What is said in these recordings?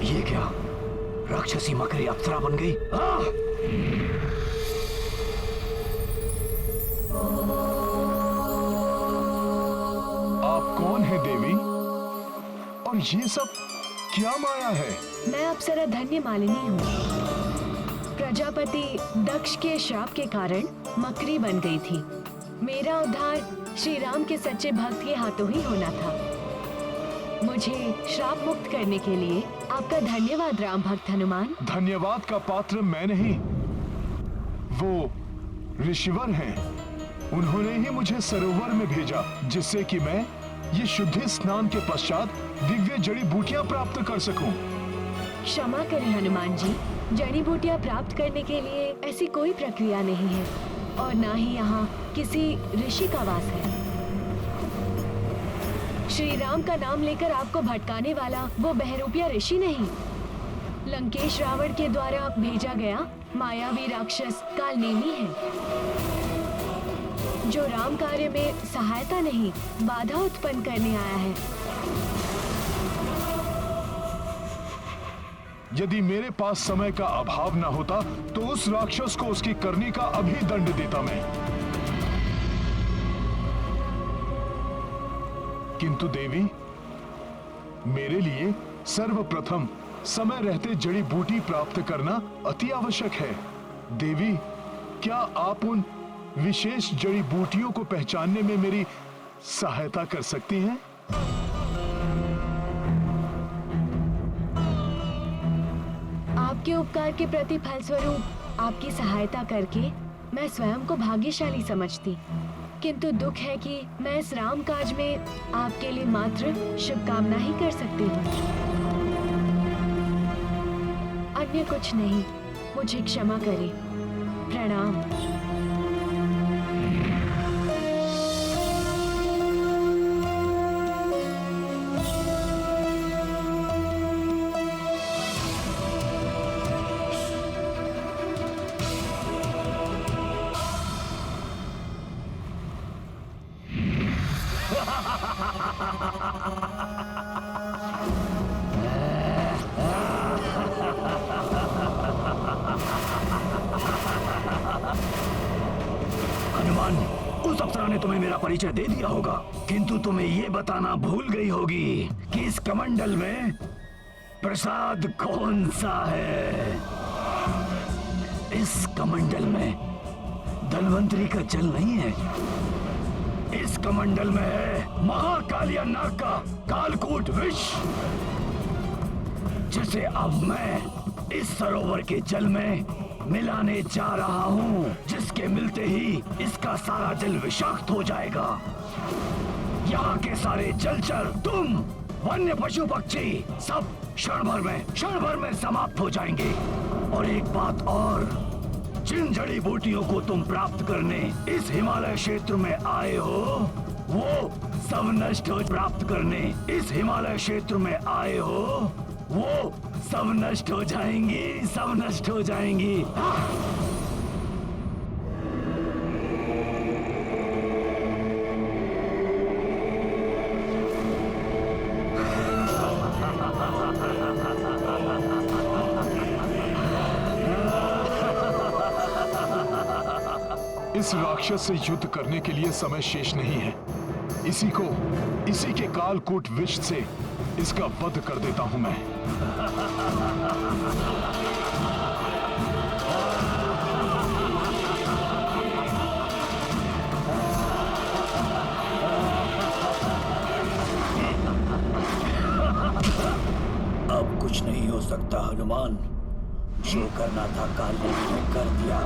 ये क्या? राक्षसी मकरी अप्सरा बन गई। आप कौन है देवी? और ये सब क्या माया है? मैं अप्सरा धन्य मालिनी हूँ। प्रजापति दक्ष के श्राप के कारण मकरी बन गई थी। मेरा उद्धार श्री राम के सच्चे भक्त के हाथों ही होना था। मुझे श्राप मुक्त करने के लिए आपका धन्यवाद राम भक्त हनुमान। धन्यवाद का पात्र मैं नहीं, वो ऋषिवर हैं। उन्होंने ही मुझे सरोवर में भेजा, जिससे कि मैं ये शुद्धि स्नान के पश्चात दिव्य जड़ी बूटियां प्राप्त कर सकूं। क्षमा करें हनुमान जी, जड़ी बूटियां प्राप्त करने के लिए ऐसी कोई प्रक्रिया नहीं है और ना ही यहाँ किसी ऋषि का वास है। श्री राम का नाम लेकर आपको भटकाने वाला वो बहरूपिया ऋषि नहीं, लंकेश रावण के द्वारा भेजा गया मायावी राक्षस कालनेमी है, जो राम कार्य में सहायता नहीं बाधा उत्पन्न करने आया है। यदि मेरे पास समय का अभाव न होता तो उस राक्षस को उसकी करनी का अभी दंड देता मैं। किंतु देवी, मेरे लिए सर्वप्रथम समय रहते जड़ी बूटी प्राप्त करना अति आवश्यक है। देवी, क्या आप उन विशेष जड़ी बूटियों को पहचानने में मेरी सहायता कर सकती हैं? आपके उपकार के प्रति फलस्वरूप आपकी सहायता करके मैं स्वयं को भाग्यशाली समझती, किंतु दुख है कि मैं इस राम काज में आपके लिए मात्र शुभकामना ही कर सकती हूँ, अन्य कुछ नहीं। मुझे क्षमा करें। प्रणाम। हनुमान, उस अप्सरा ने तुम्हें मेरा परिचय दे दिया होगा, किंतु तुम्हें ये बताना भूल गई होगी कि इस कमंडल में प्रसाद कौन सा है। इस कमंडल में धन्वंतरी का जल नहीं है। इस कमंडल में है महाकालिया नाग का कालकूट विष, जिसे अब मैं इस सरोवर के जल में मिलाने जा रहा हूँ, जिसके मिलते ही इसका सारा जल विषाक्त हो जाएगा। यहाँ के सारे जलचर, तुम, वन्य पशु पक्षी सब क्षण भर में समाप्त हो जाएंगे। और एक बात और, जिन जड़ी बूटियों को तुम प्राप्त करने इस हिमालय क्षेत्र में आए हो, वो सब नष्ट हो। प्राप्त करने इस हिमालय क्षेत्र में आए हो, वो सब नष्ट हो जाएंगी, सब नष्ट हो जाएंगी। इस राक्षस से युद्ध करने के लिए समय शेष नहीं है। इसी के कालकूट विष से इसका वध कर देता हूं मैं। अब कुछ नहीं हो सकता हनुमान, जो करना था काल ने कर दिया।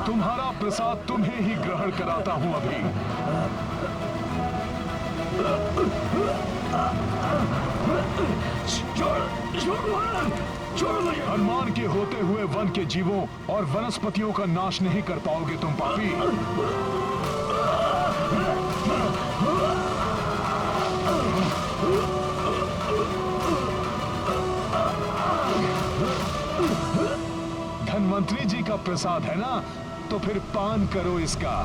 तुम्हारा प्रसाद तुम्हें ही ग्रहण कराता हूं अभी। छोड़, छोड़। छोड़ो मुझे। हनुमान के होते हुए वन के जीवों और वनस्पतियों का नाश नहीं कर पाओगे तुम पापी। धनवंतरी जी का प्रसाद है ना, तो फिर पान करो इसका।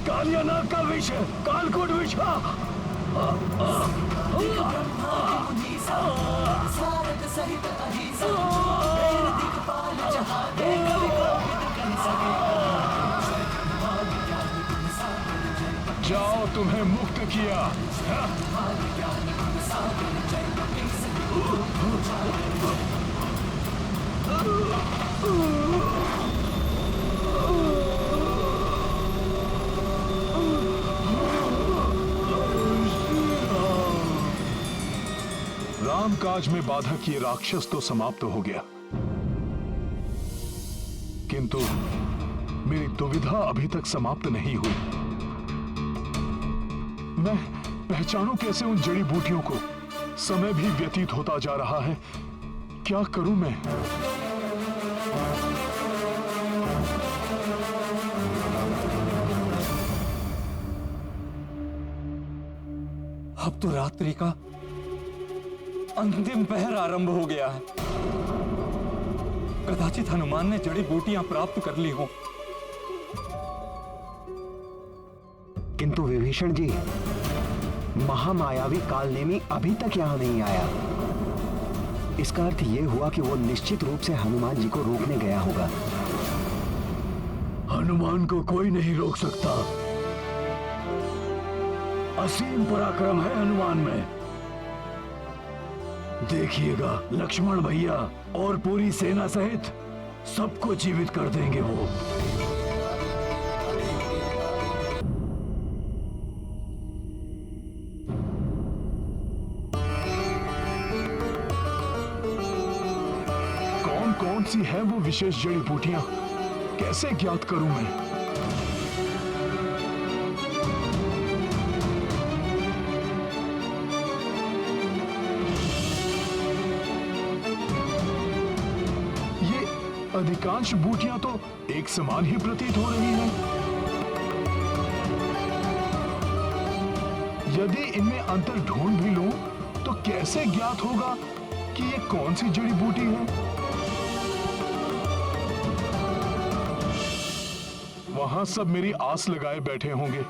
कालिया नाग का विष है, कालकूट विष का। जाओ, तुम्हें मुक्त किया। रामकाज में बाधक ये राक्षस तो समाप्त हो गया, किंतु मेरी दुविधा अभी तक समाप्त नहीं हुई। मैं पहचानूं कैसे उन जड़ी बूटियों को? समय भी व्यतीत होता जा रहा है, क्या करूं मैं? अब तो रात्रि का अंतिम पहर आरंभ हो गया है। कदाचित हनुमान ने जड़ी बूटियां प्राप्त कर ली हो। किंतु विभीषण जी, महामायावी कालनेमी अभी तक यहां नहीं आया। इसका अर्थ यह हुआ कि वो निश्चित रूप से हनुमान जी को रोकने गया होगा। हनुमान को कोई नहीं रोक सकता। असीम पराक्रम है हनुमान में। देखिएगा, लक्ष्मण भैया और पूरी सेना सहित सबको जीवित कर देंगे वो। कौन कौन सी है वो विशेष जड़ी बूटियां, कैसे ज्ञात करूं मैं? अधिकांश बूटियां तो एक समान ही प्रतीत हो रही हैं। यदि इनमें अंतर ढूंढ भी लूं, तो कैसे ज्ञात होगा कि ये कौन सी जड़ी बूटी है? वहां सब मेरी आस लगाए बैठे होंगे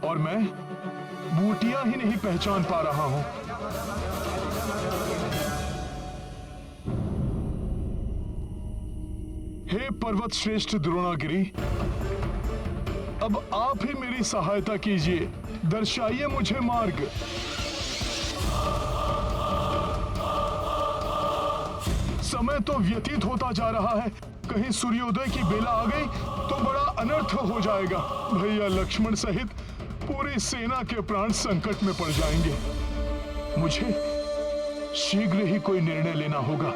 और मैं बूटियां ही नहीं पहचान पा रहा हूं। हे पर्वत श्रेष्ठ द्रोणागिरी, अब आप ही मेरी सहायता कीजिए, दर्शाइए मुझे मार्ग। समय तो व्यतीत होता जा रहा है, कहीं सूर्योदय की बेला आ गई तो बड़ा अनर्थ हो जाएगा। भैया लक्ष्मण सहित पूरी सेना के प्राण संकट में पड़ जाएंगे। मुझे शीघ्र ही कोई निर्णय लेना होगा।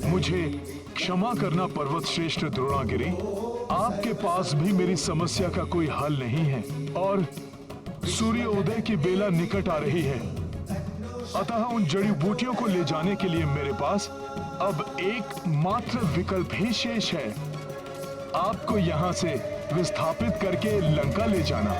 मुझे क्षमा करना पर्वत श्रेष्ठ द्रोणागिरी, आपके पास भी मेरी समस्या का कोई हल नहीं है और सूर्योदय की बेला निकट आ रही है। अतः उन जड़ी बूटियों को ले जाने के लिए मेरे पास अब एक मात्र विकल्प ही शेष है, आपको यहां से विस्थापित करके लंका ले जाना।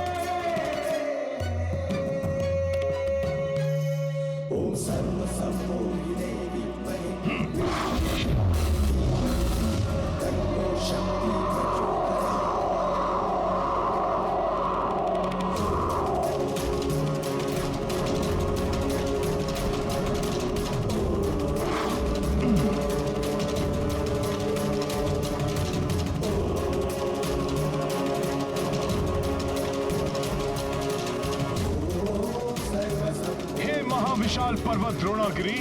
विशाल पर्वत द्रोणागिरी,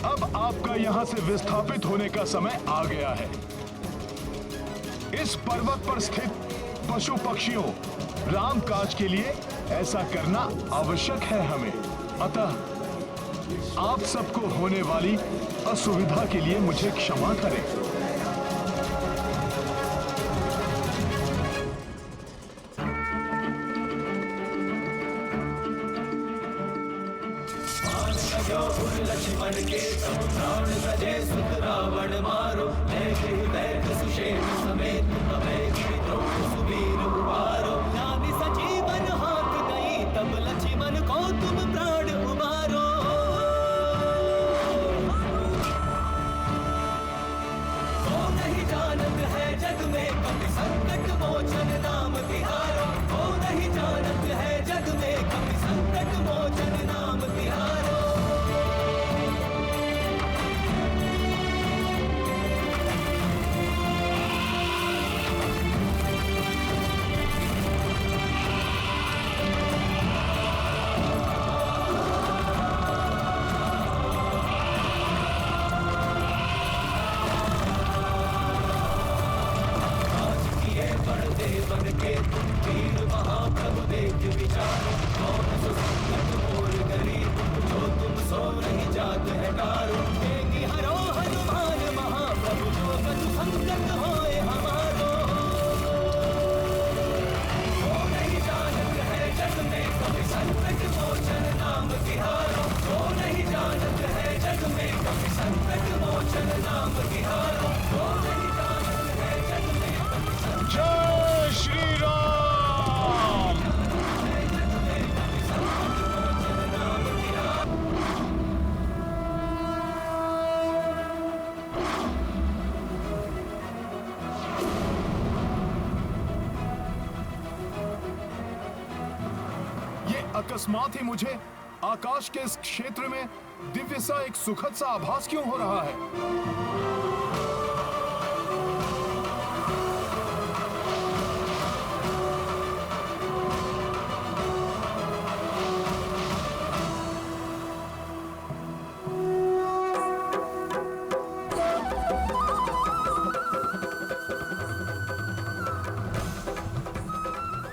अब आपका यहां से विस्थापित होने का समय आ गया है। इस पर्वत पर स्थित पशु पक्षियों रामकाज के लिए ऐसा करना आवश्यक है हमें। अतः आप सबको होने वाली असुविधा के लिए मुझे क्षमा करें। सजीवन हाथ गई तब लक्ष्मण को तुम प्राण उबारो। वो नहीं जानत है जग में कभी संकट मोचन नाम तिहारो। वो नहीं जानत है जग में कभी संकट मोचन नाम तिहारो। जय श्री राम। ये अकस्मात ही मुझे आकाश के इस क्षेत्र में दिव्य सा एक सुखद सा आभास क्यों हो रहा है?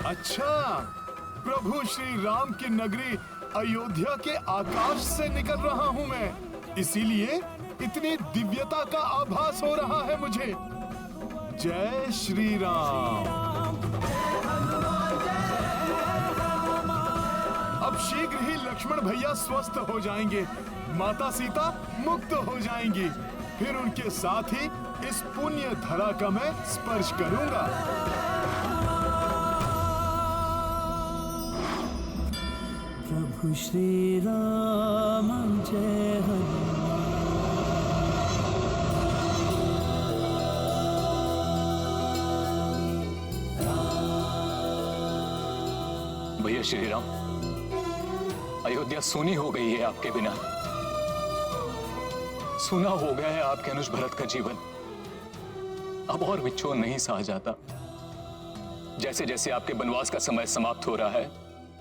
अच्छा, प्रभु श्री राम की नगरी अयोध्या के आकाश से निकल रहा हूं मैं, इसीलिए इतनी दिव्यता का आभास हो रहा है मुझे। जय श्री राम। अब शीघ्र ही लक्ष्मण भैया स्वस्थ हो जाएंगे, माता सीता मुक्त हो जाएंगी, फिर उनके साथ ही इस पुण्य धरा का मैं स्पर्श करूंगा। प्रभु श्री राम जय हनुमान। भैया श्री राम, अयोध्या सूनी हो गई है आपके बिना। सूना हो गया है आपके अनुज भरत का जीवन। अब और विच्छोर नहीं सहा जाता। जैसे जैसे आपके बनवास का समय समाप्त हो रहा है,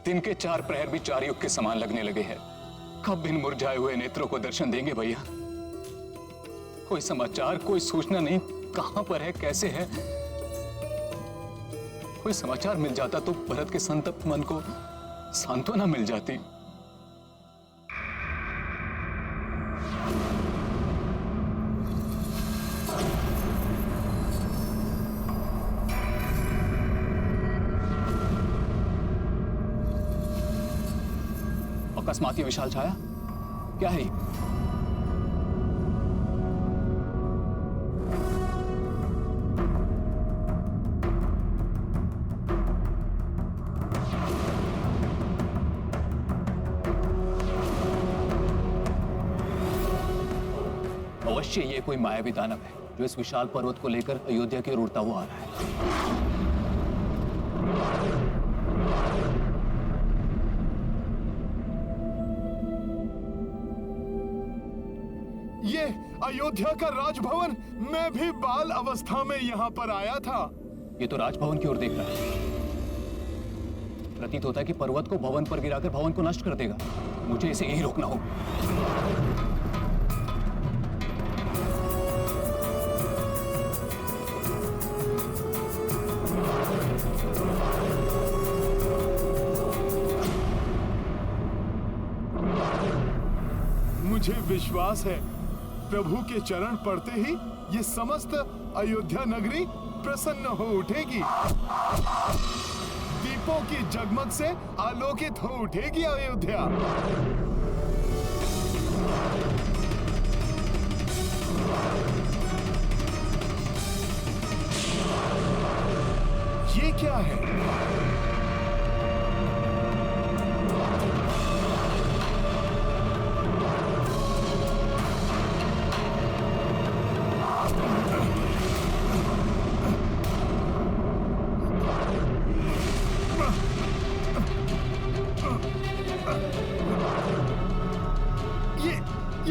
दिन के 4 प्रहर भी 4 युग के समान लगने लगे हैं। कब इन मुरझाए हुए नेत्रों को दर्शन देंगे भैया? कोई समाचार, कोई सूचना नहीं, कहां पर है, कैसे है? कोई समाचार मिल जाता तो भरत के संतप्त मन को सांत्वना मिल जाती। अकस्मात ये विशाल छाया क्या है? अवश्य ये कोई मायावी दानव है जो इस विशाल पर्वत को लेकर अयोध्या की ओर उड़ता हुआ आ रहा है। ये अयोध्या का राजभवन, मैं भी बाल अवस्था में यहाँ पर आया था। ये तो राजभवन की ओर देख रहा है। प्रतीत होता है कि पर्वत को भवन पर गिराकर भवन को नष्ट कर देगा। मुझे इसे यहीं रोकना होगा। मुझे विश्वास है प्रभु के चरण पड़ते ही ये समस्त अयोध्या नगरी प्रसन्न हो उठेगी। दीपों की जगमग से आलोकित हो उठेगी अयोध्या।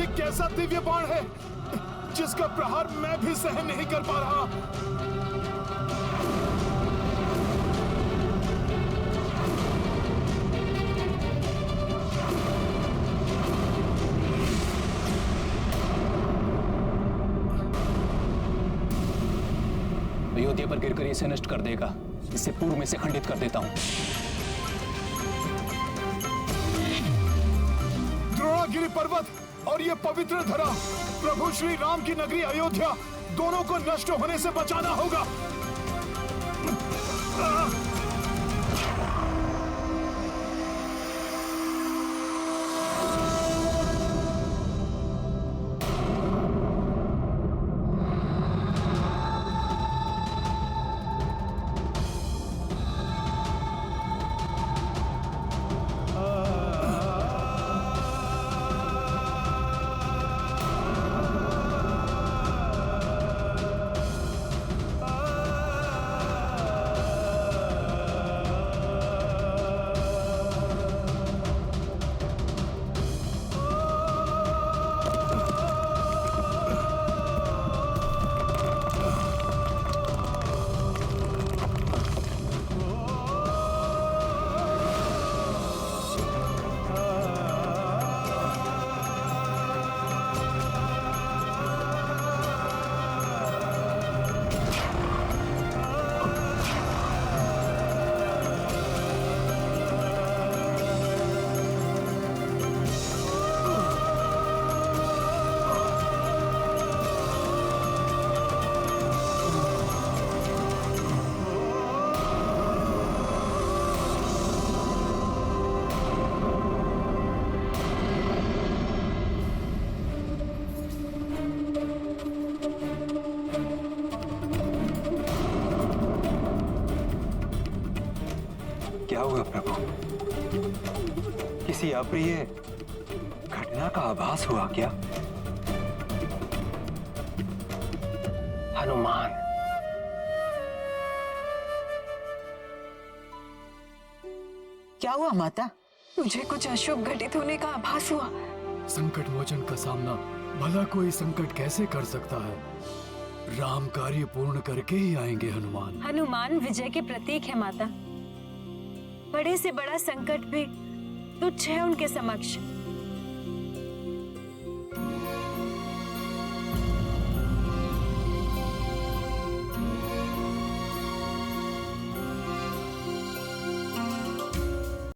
ये कैसा दिव्य बाण है जिसका प्रहार मैं भी सहन नहीं कर पा रहा। अयोध्या पर गिरकर इसे नष्ट कर देगा। इसे पूर्व में से खंडित कर देता हूं। द्रोणागिरि पर्वत और ये पवित्र धरा, प्रभु श्री राम की नगरी अयोध्या, दोनों को नष्ट होने से बचाना होगा। क्या हुआ प्रभु? किसी अप्रिय घटना का आभास हुआ क्या? हनुमान, क्या हुआ माता? मुझे कुछ अशुभ घटित होने का आभास हुआ। संकट मोचन का सामना भला कोई संकट कैसे कर सकता है? राम कार्य पूर्ण करके ही आएंगे हनुमान। हनुमान विजय के प्रतीक है माता। बड़े से बड़ा संकट भी तुच्छ है उनके समक्ष।